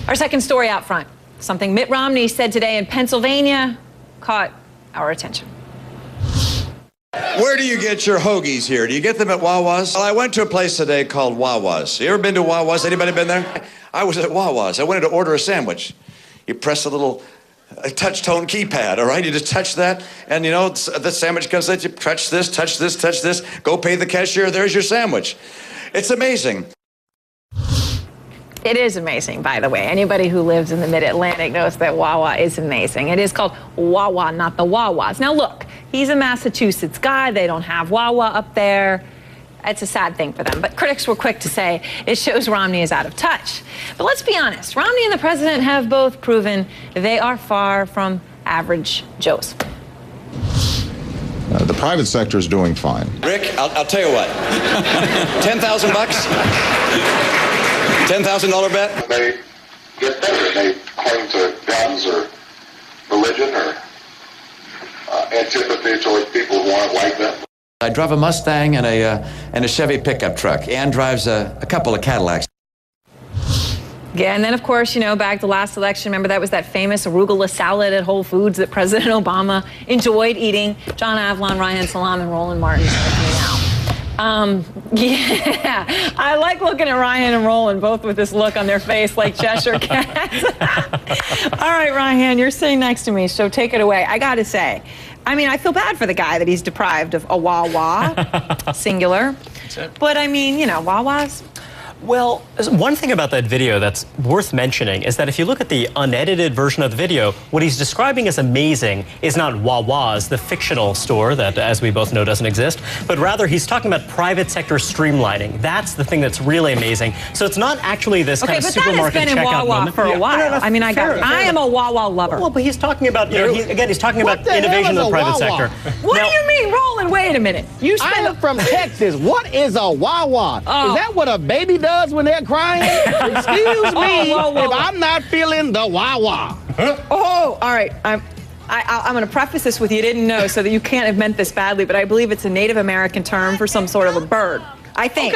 Our second story out front. Something Mitt Romney said today in Pennsylvania caught our attention. Where do you get your hoagies here? Do you get them at Wawa's? Well, I went to a place today called Wawa's. You ever been to Wawa's? Anybody been there? I was at Wawa's. I wanted to order a sandwich. You press a little touch tone keypad, all right? You just touch that, and you know, the sandwich comes at you. Touch this, touch this, touch this. Go pay the cashier. There's your sandwich. It's amazing. It is amazing, by the way. Anybody who lives in the Mid-Atlantic knows that Wawa is amazing. It is called Wawa, not the Wawas. Now, look, he's a Massachusetts guy. They don't have Wawa up there. It's a sad thing for them. But critics were quick to say it shows Romney is out of touch. But let's be honest. Romney and the president have both proven they are far from average Joes. The private sector is doing fine. Rick, I'll tell you what. 10,000 bucks? $10,000 bet? They get better. They claim to guns or religion or antipathy towards people who aren't like them. I drive a Mustang and a Chevy pickup truck. Ann drives a couple of Cadillacs. Yeah, and then, of course, you know, back to last election, remember that was that famous arugula salad at Whole Foods that President Obama enjoyed eating. John Avlon, Reihan, Salam, and Roland Martin are with me now. Yeah, I like looking at Reihan and Roland, both with this look on their face like Cheshire cats. All right, Reihan, you're sitting next to me, so take it away. I got to say, I mean, I feel bad for the guy that he's deprived of a Wawa, singular. But, I mean, you know, Wawas. Well, one thing about that video that's worth mentioning is that if you look at the unedited version of the video, what he's describing as amazing is not Wawa's, the fictional store that, as we both know, doesn't exist, but rather he's talking about private sector streamlining. That's the thing that's really amazing. So it's not actually this kind of supermarket checkout moment. Okay, but that has been in Wawa for a while. I mean, I am a Wawa lover. Well, but he's talking about, you know, he's talking about innovation in the private sector. What do you mean, Roland? Wait a minute. I'm from Texas. What is a Wawa? Oh. Is that what a baby does when they're crying? Excuse me if I'm not feeling the Wawa. Oh, all right. I'm going to preface this with you didn't know, so that you can't have meant this badly, but I believe it's a Native American term for some sort of a bird. I think.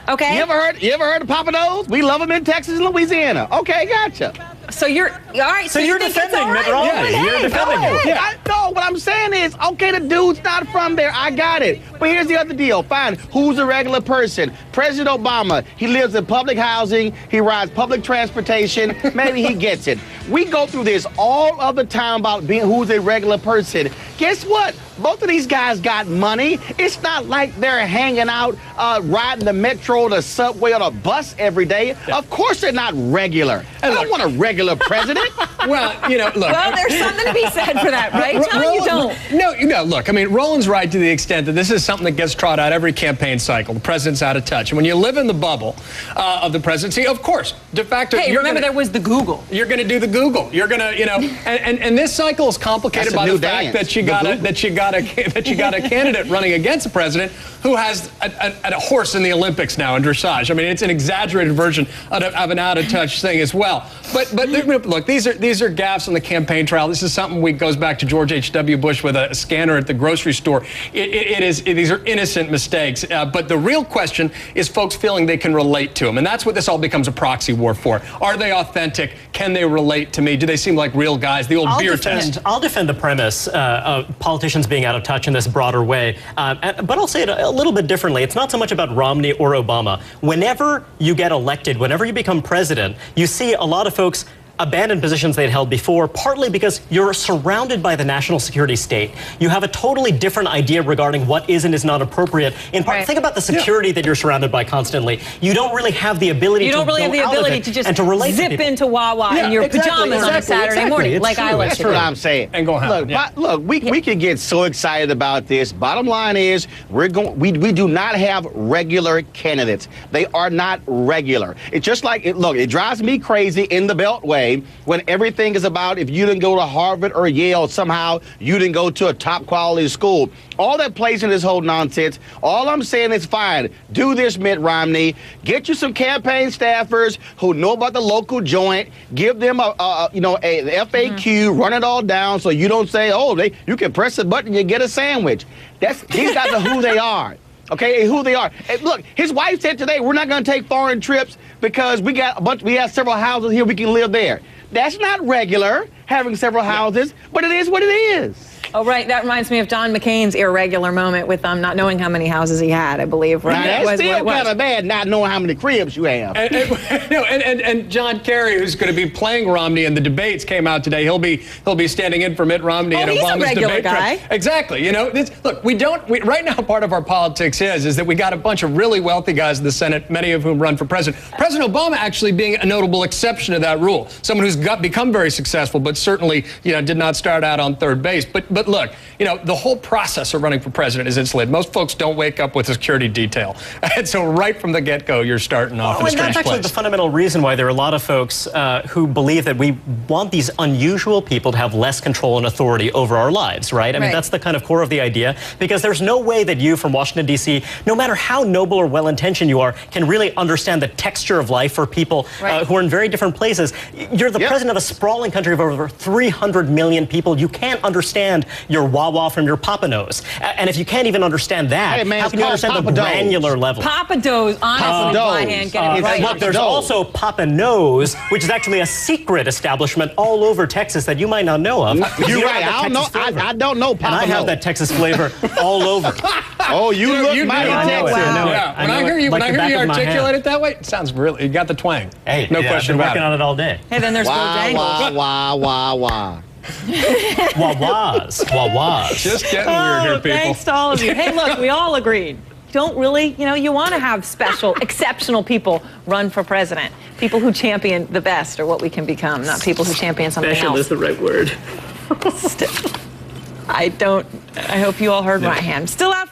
Okay. You ever heard of Papados? We love them in Texas and Louisiana. Okay, gotcha. So you're all right. So you're defending Mitt Romney. You're defending him. No, what I'm saying is, okay, the dude's not from there. I got it. But here's the other deal. Fine. Who's a regular person? President Obama. He lives in public housing. He rides public transportation. Maybe he gets it. We go through this all of the time about being who's a regular person. Guess what? Both of these guys got money. It's not like they're hanging out, riding the metro, the subway, or the bus every day. Yeah. Of course they're not regular. I don't want a regular president. Well, you know, look. Well, there's something to be said for that, right, John? You don't. No, look, I mean, Roland's right to the extent that this is something that gets trot out every campaign cycle. The president's out of touch. And when you live in the bubble of the presidency, of course, de facto. Hey, remember there was the Google. You're going to do the Google. You're going to, you know, and this cycle is complicated by the fact that you got a candidate running against a president who has a horse in the Olympics now in dressage. I mean, it's an exaggerated version of an out-of-touch thing as well. But look, these are gaffes on the campaign trail. This is something goes back to George H.W. Bush with a scanner at the grocery store. These are innocent mistakes. But the real question is folks feeling they can relate to him. And that's what this all becomes a proxy war for. Are they authentic? Can they relate to me? Do they seem like real guys? The old beer test. I'll defend the premise of politicians being out of touch in this broader way. But I'll say it a little bit differently. It's not so much about Romney or Obama. Whenever you get elected, whenever you become president, you see a lot of folks abandon positions they'd held before, partly because you're surrounded by the national security state. You have a totally different idea regarding what is and is not appropriate. In part, think about the security that you're surrounded by constantly. You don't really have the ability to just zip into Wawa in your pajamas on a Saturday morning, like I like to do. That's what I'm saying. And go ahead. Look, we can get so excited about this. Bottom line is, we do not have regular candidates. They are not regular. It's just like, look, it drives me crazy in the Beltway when everything is about if you didn't go to Harvard or Yale, somehow you didn't go to a top quality school. All that plays in this whole nonsense. All I'm saying is fine. Do this, Mitt Romney. Get you some campaign staffers who know about the local joint. Give them the FAQ. Run it all down so you don't say, oh, you can press a button, you get a sandwich. These guys are who they are. Okay, and who they are. And look, his wife said today, we're not going to take foreign trips because we have several houses here, we can live there. That's not regular, having several houses, but it is what it is. Oh, right. That reminds me of John McCain's irregular moment with not knowing how many houses he had, I believe. Right? Now, that's still kind of bad not knowing how many cribs you have. And John Kerry, who's going to be playing Romney in the debates, came out today. He'll be standing in for Mitt Romney in Obama's debate guy. trip. Exactly. You know, look, right now part of our politics is that we got a bunch of really wealthy guys in the Senate, many of whom run for president. President Obama actually being a notable exception to that rule. Someone who's become very successful, but certainly, did not start out on third base. But look, the whole process of running for president is insulated. Most folks don't wake up with a security detail. And so right from the get-go, you're starting off in a strange place. That's actually the fundamental reason why there are a lot of folks who believe that we want these unusual people to have less control and authority over our lives, right? I mean, that's the kind of core of the idea, because there's no way that you from Washington, D.C., no matter how noble or well-intentioned you are, can really understand the texture of life for people who are in very different places. You're the president of a sprawling country of over 300 million people. You can't understand your Wawa from your Papanos. And if you can't even understand that, how can you understand the granular level? Papados, honestly, Reihan, get it right. Look, there's also Papanos, which is actually a secret establishment all over Texas that you might not know of. You're right. I don't know Papanos. And I have that Texas flavor all over. Oh, you look mighty Texas. When I hear you articulate it that way, it sounds really, you got the twang. Hey, no question about it. I've been working on it all day. Hey, then there's Bojangles. Wah. Wawas. Just getting weird here, people. Thanks to all of you. Hey, look, we all agreed. Don't really, you want to have special, exceptional people run for president. People who champion the best or what we can become, not people who champion something else. Special is the right word. I hope you all heard Reihan. Still out